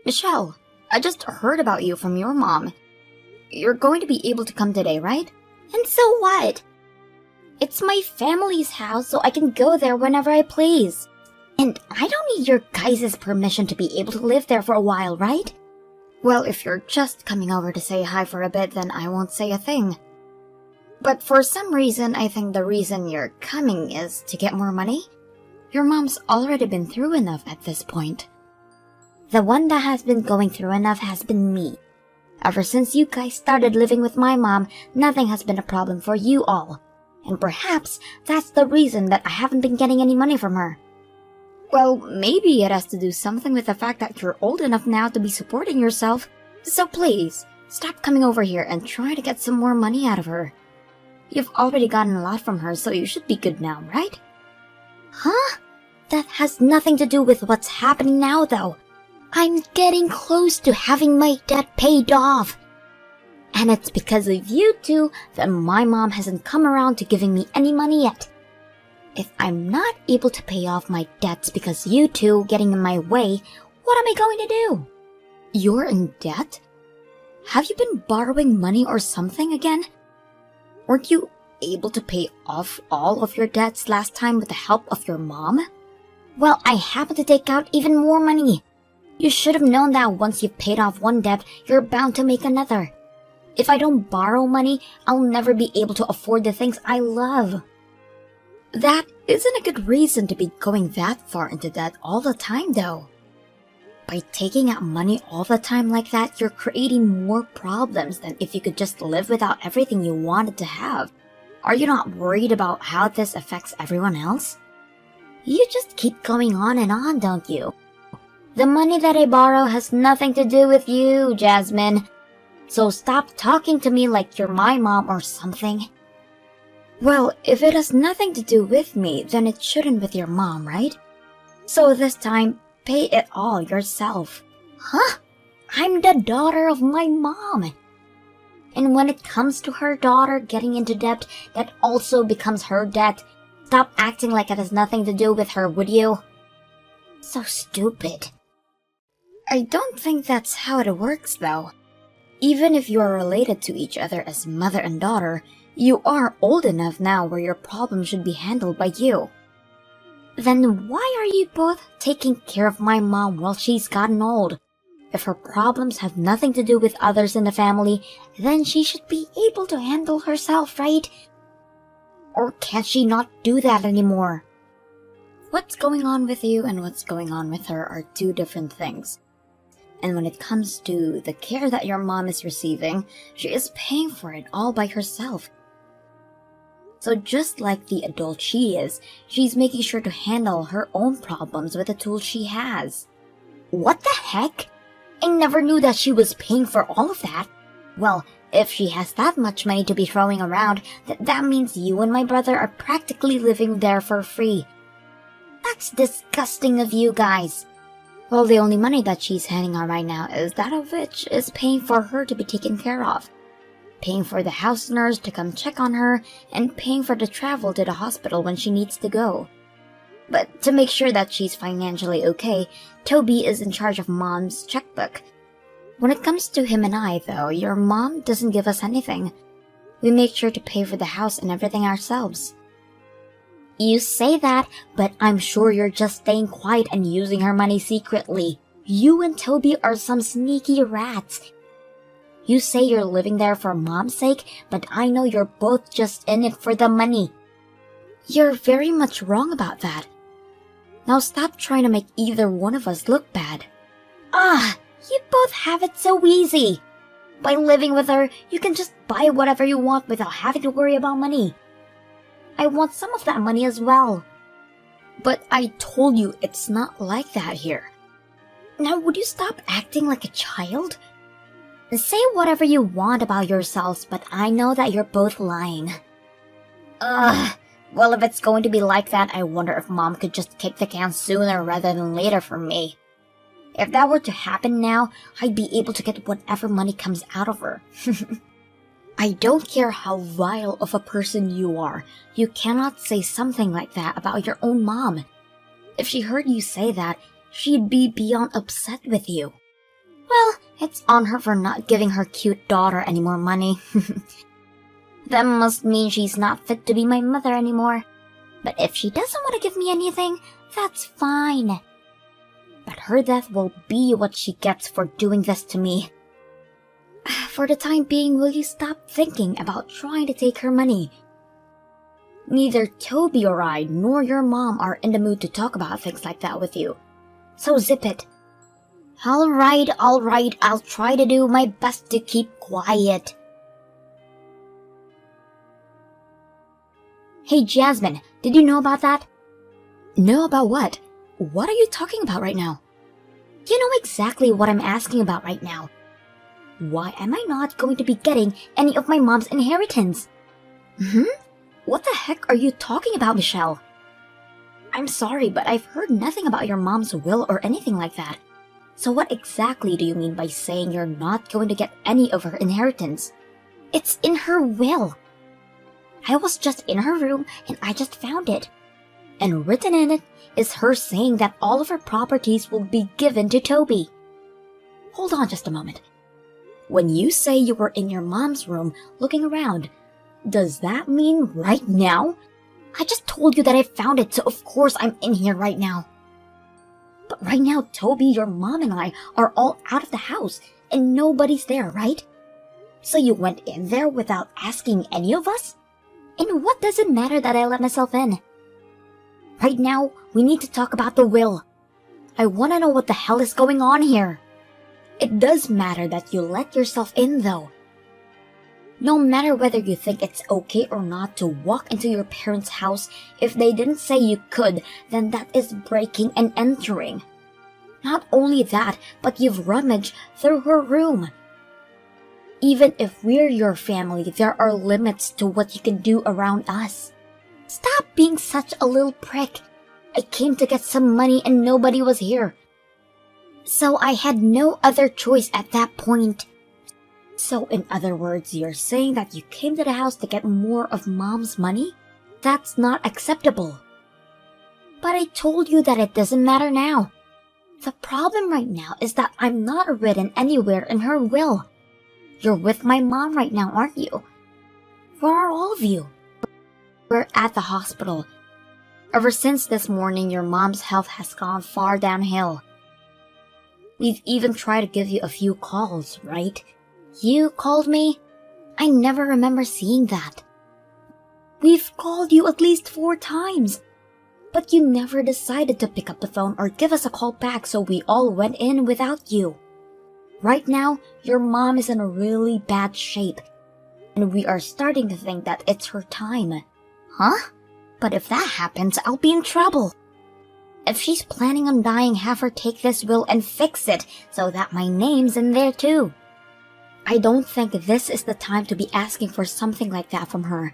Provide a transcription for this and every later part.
Michelle, I just heard about you from your mom. You're going to be able to come today, right? And so what? It's my family's house, so I can go there whenever I please. And I don't need your guys' permission to be able to live there for a while, right? Well, if you're just coming over to say hi for a bit, then I won't say a thing. But for some reason, I think the reason you're coming is to get more money. Your mom's already been through enough at this point. The one that has been going through enough has been me. Ever since you guys started living with my mom, nothing has been a problem for you all. And perhaps that's the reason that I haven't been getting any money from her. Well, maybe it has to do something with the fact that you're old enough now to be supporting yourself. So please, stop coming over here and try to get some more money out of her. You've already gotten a lot from her, so you should be good now, right? Huh? That has nothing to do with what's happening now, though. I'm getting close to having my debt paid off. And it's because of you two that my mom hasn't come around to giving me any money yet. If I'm not able to pay off my debts because you two getting in my way, what am I going to do? You're in debt? Have you been borrowing money or something again? Weren't you able to pay off all of your debts last time with the help of your mom? Well, I happen to take out even more money. You should have known that once you've paid off one debt, you're bound to make another. If I don't borrow money, I'll never be able to afford the things I love. That isn't a good reason to be going that far into debt all the time, though. By taking out money all the time like that, you're creating more problems than if you could just live without everything you wanted to have. Are you not worried about how this affects everyone else? You just keep going on, don't you? The money that I borrow has nothing to do with you, Jasmine. So stop talking to me like you're my mom or something. Well, if it has nothing to do with me, then it shouldn't with your mom, right? So this time, pay it all yourself. Huh? I'm the daughter of my mom. And when it comes to her daughter getting into debt, that also becomes her debt. Stop acting like it has nothing to do with her, would you? So stupid. I don't think that's how it works, though. Even if you are related to each other as mother and daughter, you are old enough now where your problem should be handled by you. Then why are you both taking care of my mom while she's gotten old? If her problems have nothing to do with others in the family, then she should be able to handle herself, right? Or can't she not do that anymore? What's going on with you and what's going on with her are two different things. And when it comes to the care that your mom is receiving, she is paying for it all by herself. So just like the adult she is, she's making sure to handle her own problems with the tools she has. What the heck? I never knew that she was paying for all of that. Well, if she has that much money to be throwing around, that means you and my brother are practically living there for free. That's disgusting of you guys. Well, the only money that she's handing out right now is that of which is paying for her to be taken care of. Paying for the house nurse to come check on her, and paying for the travel to the hospital when she needs to go. But to make sure that she's financially okay, Toby is in charge of Mom's checkbook. When it comes to him and I, though, your mom doesn't give us anything. We make sure to pay for the house and everything ourselves. You say that, but I'm sure you're just staying quiet and using her money secretly. You and Toby are some sneaky rats. You say you're living there for Mom's sake, but I know you're both just in it for the money. You're very much wrong about that. Now stop trying to make either one of us look bad. You both have it so easy. By living with her, you can just buy whatever you want without having to worry about money. I want some of that money as well. But I told you it's not like that here. Now would you stop acting like a child? Say whatever you want about yourselves, but I know that you're both lying. Well, if it's going to be like that, I wonder if Mom could just kick the can sooner rather than later for me. If that were to happen now, I'd be able to get whatever money comes out of her. I don't care how vile of a person you are, you cannot say something like that about your own mom. If she heard you say that, she'd be beyond upset with you. Well, it's on her for not giving her cute daughter any more money. That must mean she's not fit to be my mother anymore. But if she doesn't want to give me anything, that's fine. But her death will be what she gets for doing this to me. For the time being, will you stop thinking about trying to take her money? Neither Toby or I nor your mom are in the mood to talk about things like that with you. So zip it. Alright, I'll try to do my best to keep quiet. Hey Jasmine, did you know about that? Know about what? What are you talking about right now? You know exactly what I'm asking about right now. Why am I not going to be getting any of my mom's inheritance? What the heck are you talking about, Michelle? I'm sorry, but I've heard nothing about your mom's will or anything like that. So what exactly do you mean by saying you're not going to get any of her inheritance? It's in her will. I was just in her room and I just found it. And written in it is her saying that all of her properties will be given to Toby. Hold on just a moment. When you say you were in your mom's room looking around, does that mean right now? I just told you that I found it, so of course I'm in here right now. But right now, Toby, your mom and I are all out of the house, and nobody's there, right? So you went in there without asking any of us? And what does it matter that I let myself in? Right now, we need to talk about the will. I want to know what the hell is going on here. It does matter that you let yourself in, though. No matter whether you think it's okay or not to walk into your parents' house, if they didn't say you could, then that is breaking and entering. Not only that, but you've rummaged through her room. Even if we're your family, there are limits to what you can do around us. Stop being such a little prick. I came to get some money and nobody was here. So I had no other choice at that point. So in other words, you're saying that you came to the house to get more of mom's money? That's not acceptable. But I told you that it doesn't matter now. The problem right now is that I'm not written anywhere in her will. You're with my mom right now, aren't you? Where are all of you? We're at the hospital. Ever since this morning, your mom's health has gone far downhill. We've even tried to give you a few calls, right? You called me? I never remember seeing that. We've called you at least 4 times. But you never decided to pick up the phone or give us a call back, so we all went in without you. Right now, your mom is in a really bad shape, and we are starting to think that it's her time. Huh? But if that happens, I'll be in trouble. If she's planning on dying, have her take this will and fix it so that my name's in there too. I don't think this is the time to be asking for something like that from her.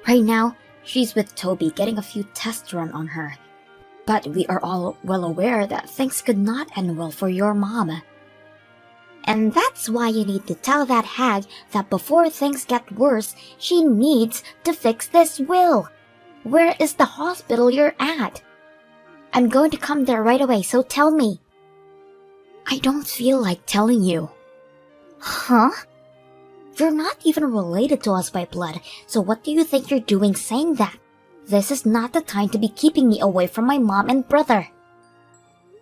Right now, she's with Toby getting a few tests run on her. But we are all well aware that things could not end well for your mom. And that's why you need to tell that hag that before things get worse, she needs to fix this will. Where is the hospital you're at? I'm going to come there right away, so tell me. I don't feel like telling you. Huh? You're not even related to us by blood, so what do you think you're doing saying that? This is not the time to be keeping me away from my mom and brother.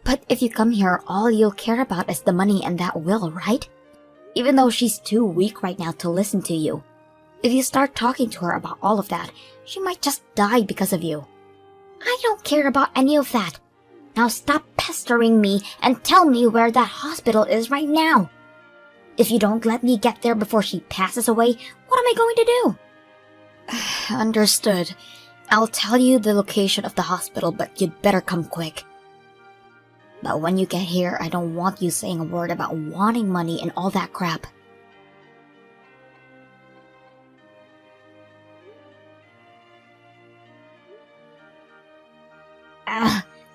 But if you come here, all you'll care about is the money and that will, right? Even though she's too weak right now to listen to you. If you start talking to her about all of that, she might just die because of you. I don't care about any of that. Now stop pestering me and tell me where that hospital is right now. If you don't let me get there before she passes away, what am I going to do? Understood. I'll tell you the location of the hospital, but you'd better come quick. But when you get here, I don't want you saying a word about wanting money and all that crap.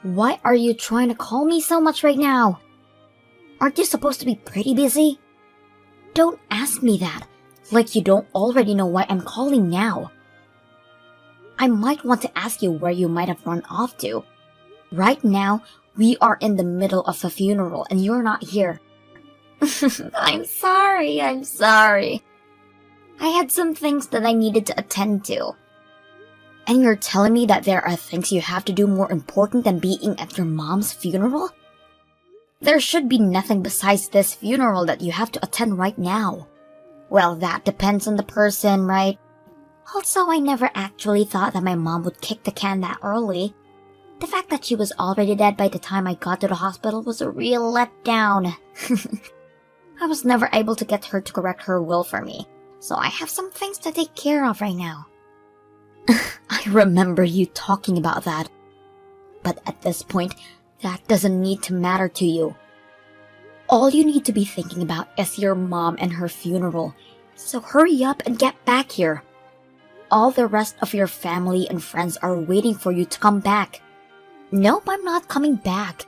Why are you trying to call me so much right now? Aren't you supposed to be pretty busy? Don't ask me that, like you don't already know why I'm calling now. I might want to ask you where you might have run off to. Right now, We are in the middle of a funeral and you're not here. I'm sorry. I had some things that I needed to attend to. And you're telling me that there are things you have to do more important than being at your mom's funeral? There should be nothing besides this funeral that you have to attend right now. Well, that depends on the person, right? Also, I never actually thought that my mom would kick the can that early. The fact that she was already dead by the time I got to the hospital was a real letdown. I was never able to get her to correct her will for me, so I have some things to take care of right now. I remember you talking about that. But at this point, that doesn't need to matter to you. All you need to be thinking about is your mom and her funeral, so hurry up and get back here. All the rest of your family and friends are waiting for you to come back. Nope, I'm not coming back.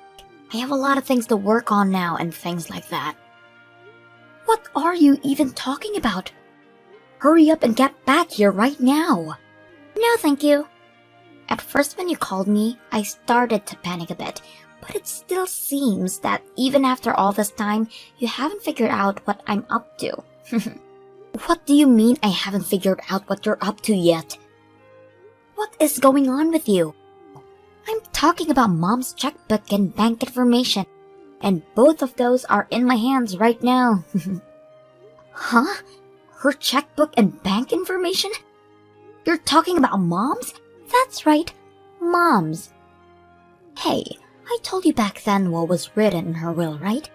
I have a lot of things to work on now and things like that. What are you even talking about? Hurry up and get back here right now. No, thank you. At first when you called me, I started to panic a bit, but it still seems that even after all this time, you haven't figured out what I'm up to. What do you mean I haven't figured out what you're up to yet? What is going on with you? I'm talking about Mom's checkbook and bank information, and both of those are in my hands right now. Huh? Her checkbook and bank information? You're talking about Mom's? That's right, Mom's. Hey, I told you back then what was written in her will, right?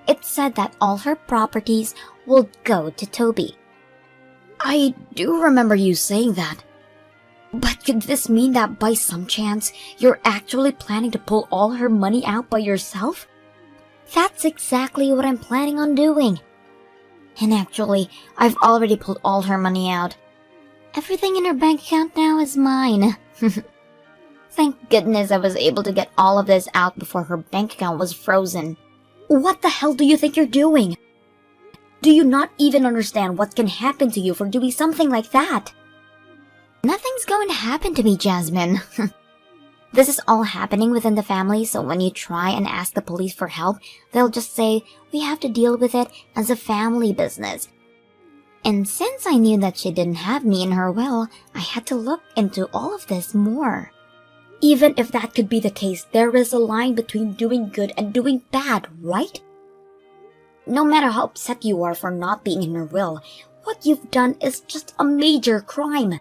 It said that all her properties will go to Toby. I do remember you saying that. But could this mean that by some chance, you're actually planning to pull all her money out by yourself? That's exactly what I'm planning on doing. And actually, I've already pulled all her money out. Everything in her bank account now is mine. Thank goodness I was able to get all of this out before her bank account was frozen. What the hell do you think you're doing? Do you not even understand what can happen to you for doing something like that? Nothing's going to happen to me, Jasmine. This is all happening within the family, so when you try and ask the police for help, they'll just say, we have to deal with it as a family business. And since I knew that she didn't have me in her will, I had to look into all of this more. Even if that could be the case, there is a line between doing good and doing bad, right? No matter how upset you are for not being in her will, what you've done is just a major crime.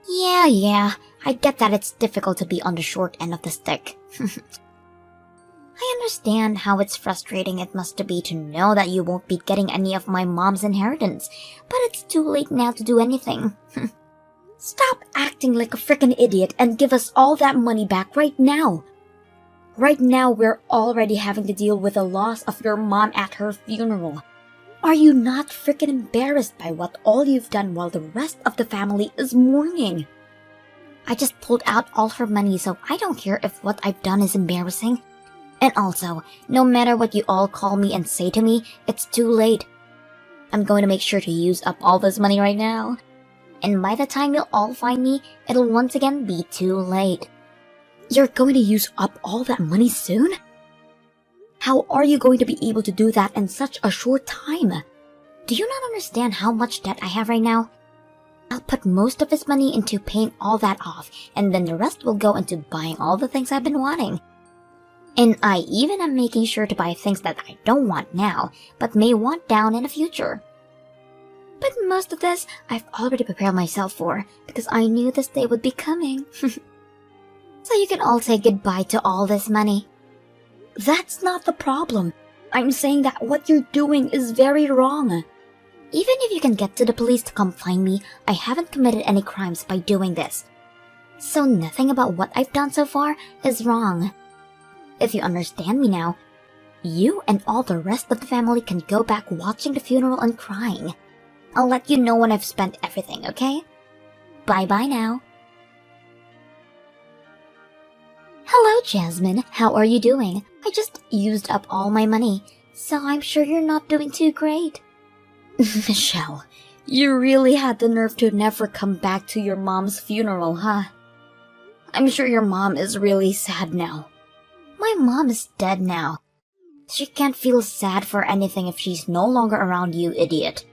Yeah, I get that it's difficult to be on the short end of the stick. I understand how it's frustrating it must be to know that you won't be getting any of my mom's inheritance, but it's too late now to do anything. Stop acting like a frickin' idiot and give us all that money back right now. Right now, we're already having to deal with the loss of your mom at her funeral. Are you not frickin' embarrassed by what all you've done while the rest of the family is mourning? I just pulled out all her money, so I don't care if what I've done is embarrassing. And also, no matter what you all call me and say to me, it's too late. I'm going to make sure to use up all this money right now. And by the time you'll all find me, it'll once again be too late. You're going to use up all that money soon? How are you going to be able to do that in such a short time? Do you not understand how much debt I have right now? I'll put most of this money into paying all that off, and then the rest will go into buying all the things I've been wanting. And I even am making sure to buy things that I don't want now, but may want down in the future. But most of this, I've already prepared myself for, because I knew this day would be coming. So you can all say goodbye to all this money. That's not the problem. I'm saying that what you're doing is very wrong. Even if you can get to the police to come find me, I haven't committed any crimes by doing this. So nothing about what I've done so far is wrong. If you understand me now, you and all the rest of the family can go back watching the funeral and crying. I'll let you know when I've spent everything, okay? Bye-bye now. Hello, Jasmine. How are you doing? I just used up all my money, so I'm sure you're not doing too great. Michelle, you really had the nerve to never come back to your mom's funeral, huh? I'm sure your mom is really sad now. My mom is dead now. She can't feel sad for anything if she's no longer around, you idiot.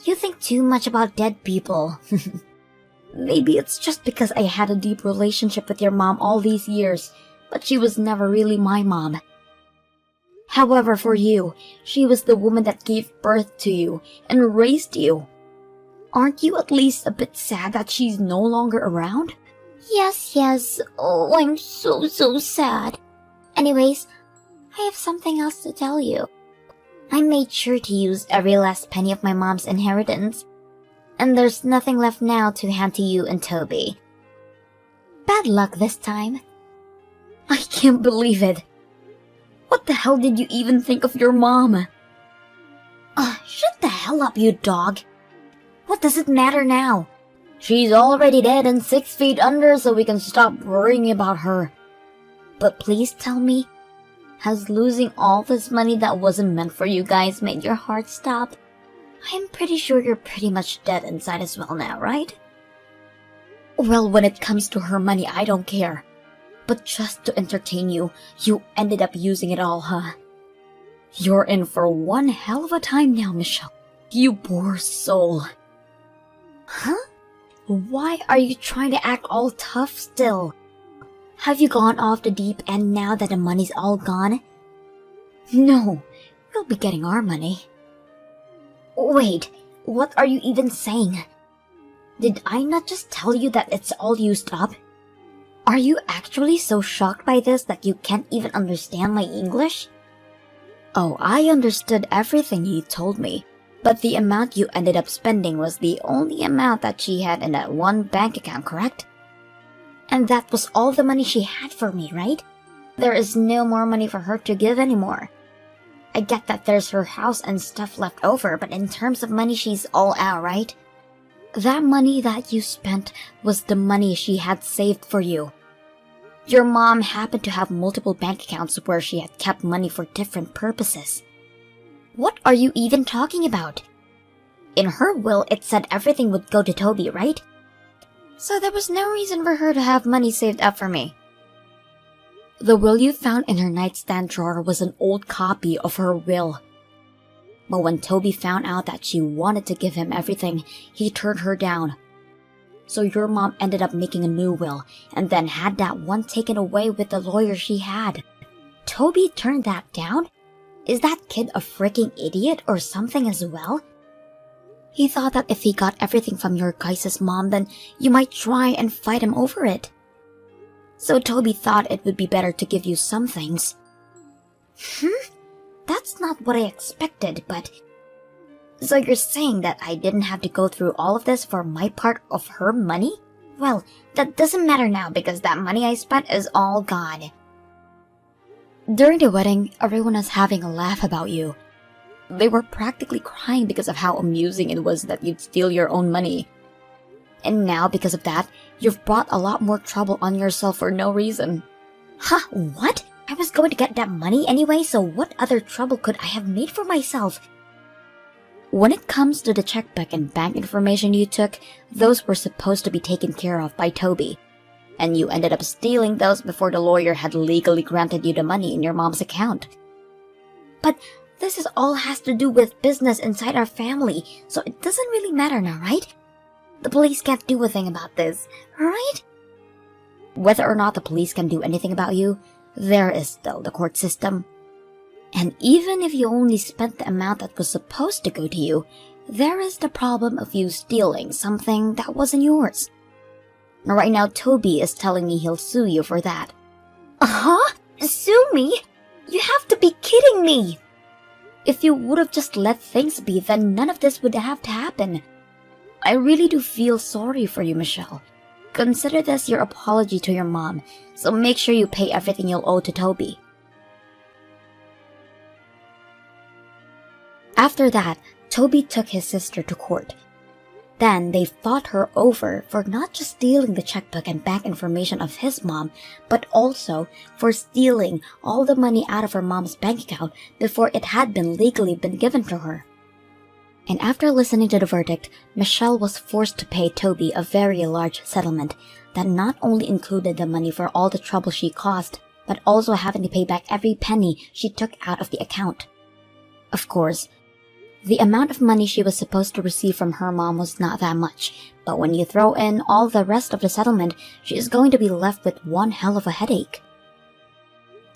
You think too much about dead people. Maybe it's just because I had a deep relationship with your mom all these years, but she was never really my mom. However, for you, she was the woman that gave birth to you and raised you. Aren't you at least a bit sad that she's no longer around? Yes. Oh, I'm so sad. Anyways, I have something else to tell you. I made sure to use every last penny of my mom's inheritance, and there's nothing left now to hand to you and Toby. Bad luck this time. I can't believe it. What the hell did you even think of your mom? Shut the hell up, you dog. What does it matter now? She's already dead and 6 feet under, so we can stop worrying about her. But please tell me, has losing all this money that wasn't meant for you guys made your heart stop? I'm pretty sure you're pretty much dead inside as well now, right? Well, when it comes to her money, I don't care. But just to entertain you, you ended up using it all, huh? You're in for one hell of a time now, Michelle. You poor soul. Huh? Why are you trying to act all tough still? Have you gone off the deep end now that the money's all gone? No, we'll be getting our money. Wait, what are you even saying? Did I not just tell you that it's all used up? Are you actually so shocked by this that you can't even understand my English? Oh, I understood everything you told me, but the amount you ended up spending was the only amount that she had in that one bank account, correct? And that was all the money she had for me, right? There is no more money for her to give anymore. I get that there's her house and stuff left over, but in terms of money, she's all out, right? That money that you spent was the money she had saved for you. Your mom happened to have multiple bank accounts where she had kept money for different purposes. What are you even talking about? In her will, it said everything would go to Toby, right? So there was no reason for her to have money saved up for me. The will you found in her nightstand drawer was an old copy of her will. But when Toby found out that she wanted to give him everything, he turned her down. So your mom ended up making a new will, and then had that one taken away with the lawyer she had. Toby turned that down? Is that kid a freaking idiot or something as well? He thought that if he got everything from your guys' mom, then you might try and fight him over it. So Toby thought it would be better to give you some things. That's not what I expected, but... So you're saying that I didn't have to go through all of this for my part of her money? Well, that doesn't matter now because that money I spent is all gone. During the wedding, everyone was having a laugh about you. They were practically crying because of how amusing it was that you'd steal your own money. And now, because of that, you've brought a lot more trouble on yourself for no reason. Huh, what? I was going to get that money anyway, so what other trouble could I have made for myself? When it comes to the checkbook and bank information you took, those were supposed to be taken care of by Toby. And you ended up stealing those before the lawyer had legally granted you the money in your mom's account. But this is all has to do with business inside our family, so it doesn't really matter now, right? The police can't do a thing about this, right? Whether or not the police can do anything about you, there is still the court system. And even if you only spent the amount that was supposed to go to you, there is the problem of you stealing something that wasn't yours. Right now, Toby is telling me he'll sue you for that. Huh? Sue me? You have to be kidding me! If you would have just let things be, then none of this would have to happen. I really do feel sorry for you, Michelle. Consider this your apology to your mom, so make sure you pay everything you'll owe to Toby. After that, Toby took his sister to court. Then they fought her over for not just stealing the checkbook and bank information of his mom, but also for stealing all the money out of her mom's bank account before it had been legally been given to her. And after listening to the verdict, Michelle was forced to pay Toby a very large settlement that not only included the money for all the trouble she caused, but also having to pay back every penny she took out of the account. Of course, the amount of money she was supposed to receive from her mom was not that much, but when you throw in all the rest of the settlement, she is going to be left with one hell of a headache.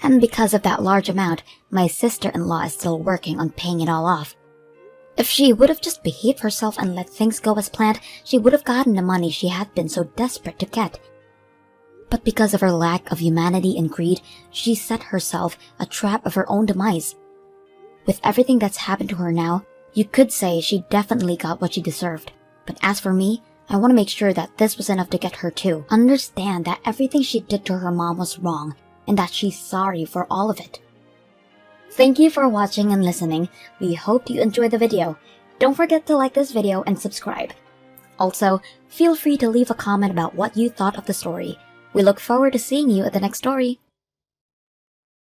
And because of that large amount, my sister-in-law is still working on paying it all off. If she would have just behaved herself and let things go as planned, she would have gotten the money she had been so desperate to get. But because of her lack of humanity and greed, she set herself a trap of her own demise. With everything that's happened to her now, you could say she definitely got what she deserved. But as for me, I want to make sure that this was enough to get her too. Understand that everything she did to her mom was wrong, and that she's sorry for all of it. Thank you for watching and listening. We hope you enjoyed the video. Don't forget to like this video and subscribe. Also, feel free to leave a comment about what you thought of the story. We look forward to seeing you at the next story.